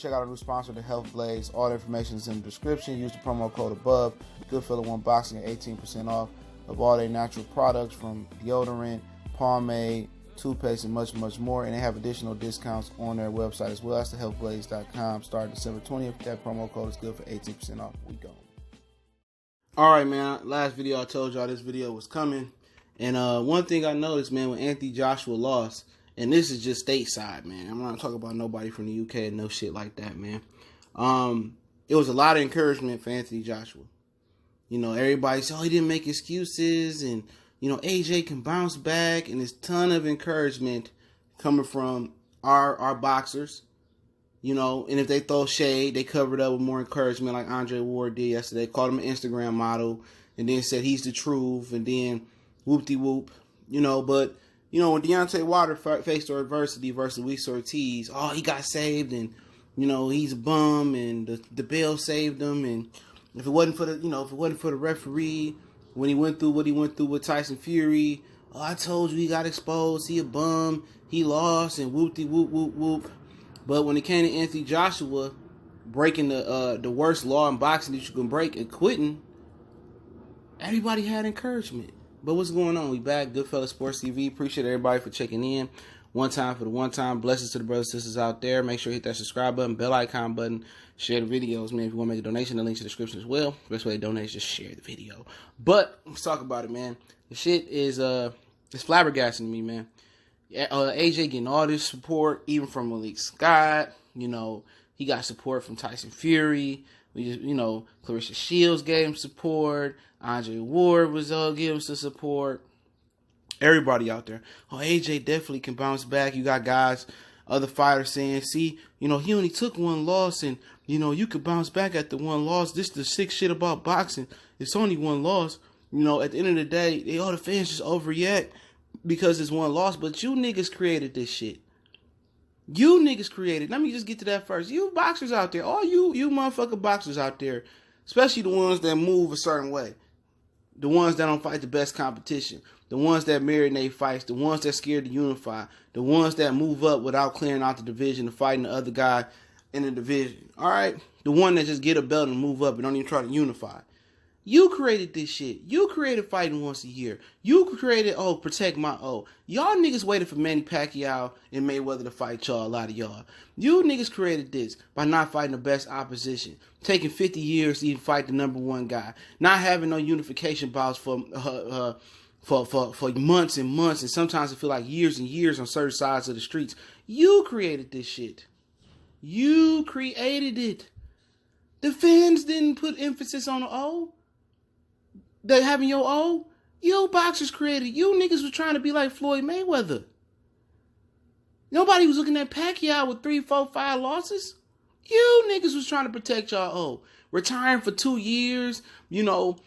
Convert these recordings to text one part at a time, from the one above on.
check out our new sponsor, the Health Blaze. All the information is in the description. Use the promo code above. Goodfellow Unboxing at 18% off of all their natural products from deodorant, pomade, toothpaste, and much, much more. And they have additional discounts on their website as well. That's thehealthblaze.com. Starting December 20th. That promo code is good for 18% off. We go. All right, man. Last video I told y'all this video was coming. And one thing I noticed, man, when Anthony Joshua lost, and this is just stateside, man. I'm not talking about nobody from the UK and no shit like that, man. It was a lot of encouragement for Anthony Joshua. You know, everybody said, oh, he didn't make excuses, and, you know, AJ can bounce back, and there's a ton of encouragement coming from our boxers. You know, and if they throw shade, they cover it up with more encouragement, like Andre Ward did yesterday. Called him an Instagram model, and then said he's the truth, and then whoop-de-whoop, you know. But, you know, when Deontay Wilder faced adversity versus Luis Ortiz, oh, he got saved, and, you know, he's a bum, and the bell saved him, and if it wasn't for the referee, when he went through what he went through with Tyson Fury, oh, I told you he got exposed, he a bum, he lost, and whoop-de-whoop-whoop-whoop. But when it came to Anthony Joshua breaking the worst law in boxing that you can break and quitting, everybody had encouragement. But what's going on? We back. Goodfellas Sports TV. Appreciate everybody for checking in. One time for the one time. Blessings to the brothers and sisters out there. Make sure you hit that subscribe button, bell icon button. Share the videos, man. If you want to make a donation, the link's in the description as well. Best way to donate is just share the video. But let's talk about it, man. The shit is it's flabbergasting to me, man. AJ getting all this support, even from Malik Scott. You know, he got support from Tyson Fury. Clarissa Shields gave him support. Andre Ward was giving him some support. Everybody out there. Oh, AJ definitely can bounce back. You got guys, other fighters saying, see, you know, he only took one loss, and, you know, you could bounce back at the one loss. This is the sick shit about boxing. It's only one loss. You know, at the end of the day, the fans just overreact because it's one loss. But you niggas created this shit. You niggas created. Let me just get to that first. You boxers out there, all you motherfucker boxers out there, especially the ones that move a certain way, the ones that don't fight the best competition, the ones that marinate fights, the ones that scared to unify, the ones that move up without clearing out the division and fighting the other guy in the division. All right, the one that just get a belt and move up and don't even try to unify. You created this shit. You created fighting once a year. You created, protect my O. Y'all niggas waited for Manny Pacquiao and Mayweather to fight y'all, a lot of y'all. You niggas created this by not fighting the best opposition. Taking 50 years to even fight the number one guy. Not having no unification bouts for months and months, and sometimes it feel like years and years on certain sides of the streets. You created this shit. You created it. The fans didn't put emphasis on the O. They having your O. You boxers created. You niggas was trying to be like Floyd Mayweather. Nobody was looking at Pacquiao with 3, 4, 5 losses. You niggas was trying to protect y'all O. Retiring for 2 years, not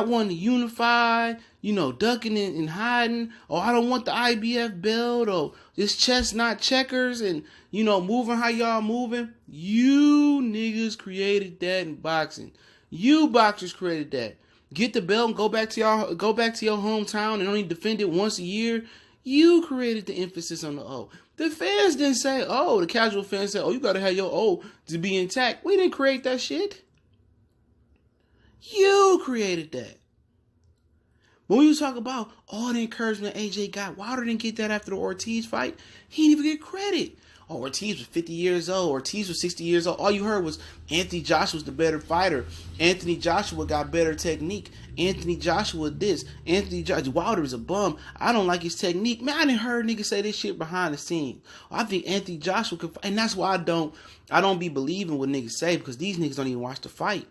wanting to unify, ducking and hiding. Oh, I don't want the IBF belt, or this chestnut checkers, and, moving how y'all moving. You niggas created that in boxing. You boxers created that. Get the belt and go back to your hometown and only defend it once a year. You created the emphasis on the O. The fans didn't say, the casual fans said, you gotta have your O to be intact. We didn't create that shit. You created that. When you talk about all the encouragement AJ got, Wilder didn't get that after the Ortiz fight. He didn't even get credit. Oh, Ortiz was 50 years old. Ortiz was 60 years old. All you heard was Anthony Joshua was the better fighter. Anthony Joshua got better technique. Anthony Joshua this. Wilder is a bum. I don't like his technique. Man, I didn't heard niggas say this shit behind the scenes. I think Anthony Joshua could fight. And that's why I don't be believing what niggas say, because these niggas don't even watch the fight.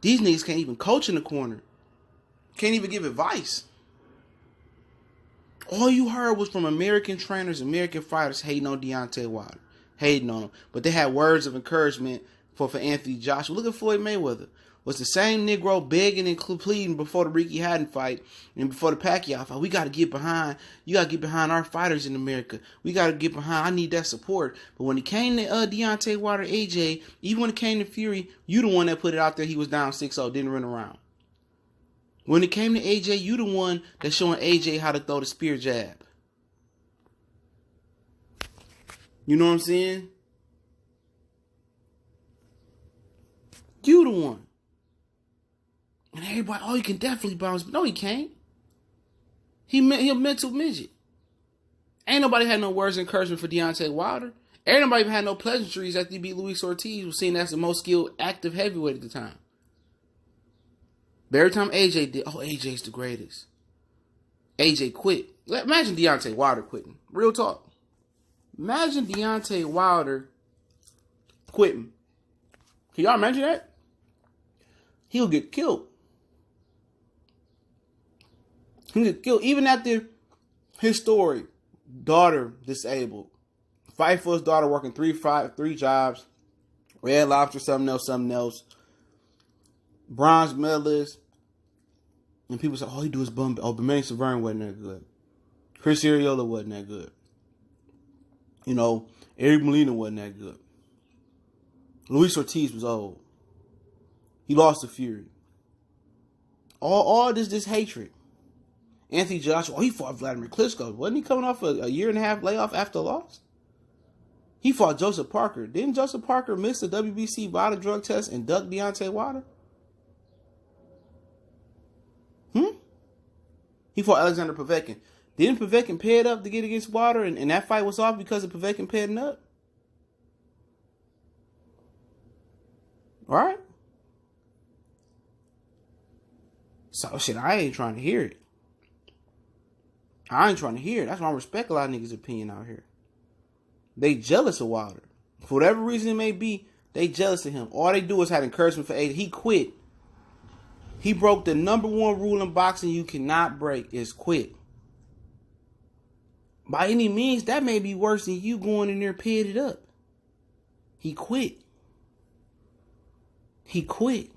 These niggas can't even coach in the corner. Can't even give advice. All you heard was from American trainers, American fighters hating on Deontay Wilder. Hating on him. But they had words of encouragement for Anthony Joshua. Look at Floyd Mayweather. Was the same Negro begging and pleading before the Ricky Hatton fight and before the Pacquiao fight. We got to get behind. You got to get behind our fighters in America. We got to get behind. I need that support. But when it came to Deontay Wilder, AJ, even when it came to Fury, you the one that put it out there. He was down 6-0, didn't run around. When it came to AJ, you the one that's showing AJ how to throw the spear jab. You know what I'm saying? You the one. And everybody, oh, he can definitely bounce. No, he can't. He a mental midget. Ain't nobody had no words of encouragement for Deontay Wilder. Ain't nobody had no pleasantries after he beat Luis Ortiz, who was seen as the most skilled active heavyweight at the time. But every time AJ did, oh, AJ's the greatest. AJ quit. Imagine Deontay Wilder quitting. Real talk. Imagine Deontay Wilder quitting. Can y'all imagine that? He'll get killed. He'll get killed. Even after his story, daughter disabled, fight for his daughter, working three jobs, Red Lobster, something else, bronze medalist, and people say, oh, he do his bum. Oh, but Manny Pacquiao wasn't that good. Chris Ariola wasn't that good. You know, Eric Molina wasn't that good. Luis Ortiz was old. He lost to Fury. All this hatred. Anthony Joshua, oh, he fought Vladimir Klitschko. Wasn't he coming off a year and a half layoff after a loss? He fought Joseph Parker. Didn't Joseph Parker miss the WBC vital drug test and duck Deontay Wilder? He fought Alexander Povetkin. Didn't Povetkin pay it up to get against Wilder, and that fight was off because of Povetkin paying up? All right. So, shit, I ain't trying to hear it. I ain't trying to hear it. That's why I respect a lot of niggas' opinion out here. They jealous of Wilder. For whatever reason it may be, they jealous of him. All they do is have encouragement for AJ. He quit. He broke the number one rule in boxing you cannot break is quit. By any means, that may be worse than you going in there paying it up. He quit. He quit.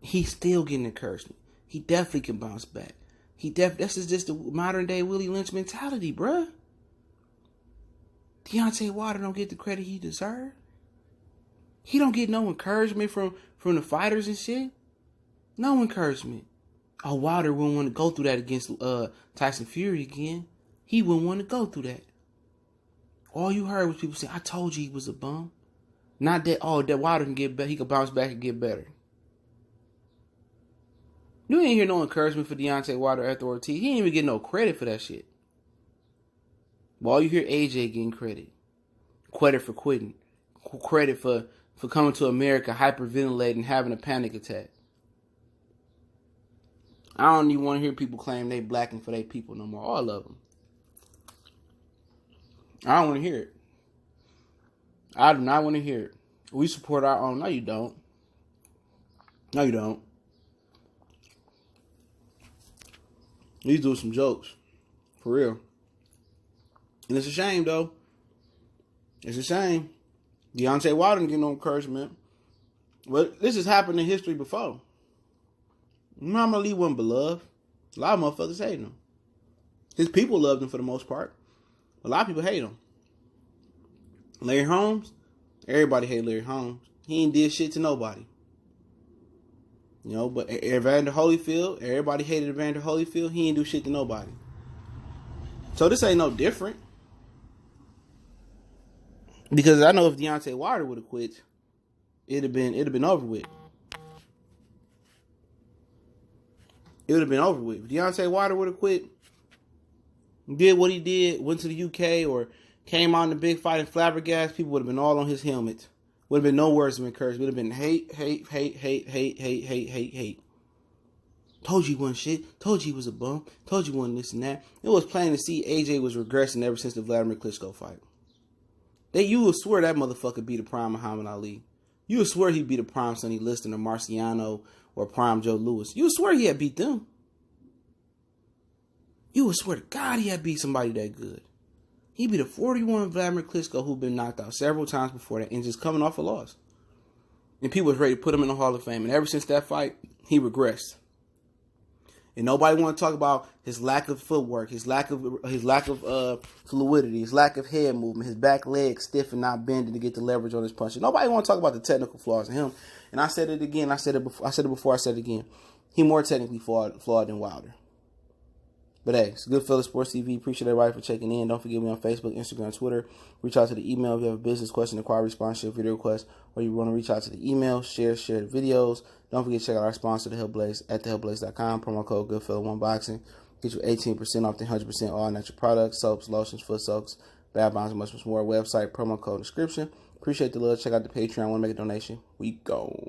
He's still getting encouragement. He definitely can bounce back. This is just the modern day Willie Lynch mentality, bruh. Deontay Wilder don't get the credit he deserves. He don't get no encouragement from the fighters and shit. No encouragement. Oh, Wilder wouldn't want to go through that against Tyson Fury again. He wouldn't want to go through that. All you heard was people say, I told you he was a bum. Not that, oh, that Wilder can get better. He can bounce back and get better. You ain't hear no encouragement for Deontay Wilder after Ortiz. He ain't even get no credit for that shit. But all you hear AJ getting credit. Credit for quitting. Credit for coming to America, hyperventilating, having a panic attack. I don't even want to hear people claim they blacking for their people no more. All of them. I don't want to hear it. I do not want to hear it. We support our own. No, you don't. No, you don't. He's doing some jokes. For real. And it's a shame, though. It's a shame. Deontay Wilder didn't get no encouragement. But this has happened in history before. Muhammad Ali wasn't beloved. A lot of motherfuckers hate him. His people loved him for the most part. A lot of people hate him. Larry Holmes, everybody hated Larry Holmes. He ain't did shit to nobody. You know, but Evander Holyfield, everybody hated Evander Holyfield. He ain't do shit to nobody. So this ain't no different. Because I know if Deontay Wilder would have quit, it'd have been over with. It would have been over with. If Deontay Wilder would have quit, did what he did, went to the UK or came out in the big fight and flabbergasted, people would have been all on his helmet. Would have been no words of encouragement. Would have been hate. Told you he wasn't shit. Told you he was a bum. Told you he wasn't this and that. It was plain to see AJ was regressing ever since the Vladimir Klitschko fight. You would swear that motherfucker beat a prime Muhammad Ali. You would swear he beat a prime Sonny Liston or Marciano or prime Joe Louis. You would swear he had beat them. You would swear to God he had beat somebody that good. He beat a 41 Vladimir Klitschko who'd been knocked out several times before that and just coming off a loss. And people was ready to put him in the Hall of Fame. And ever since that fight, he regressed. And nobody want to talk about his lack of footwork, his lack of fluidity, his lack of head movement, his back leg stiff and not bending to get the leverage on his punches. Nobody want to talk about the technical flaws in him. And I said it again. I said it before. I said it again. He more technically flawed than Wilder. But hey, it's Goodfellas Sports TV. Appreciate everybody for checking in. Don't forget me on Facebook, Instagram, Twitter. Reach out to the email if you have a business question, inquiry, response, share video request, or you want to reach out to the email, share the videos. Don't forget to check out our sponsor, The Hillblaze, at thehillblaze.com. Promo code Goodfella1Boxing. Get you 18% off the 100% all natural products, soaps, lotions, foot soaks, bath bombs, and much more. Website, promo code, description. Appreciate the love. Check out the Patreon. Want to make a donation? We go.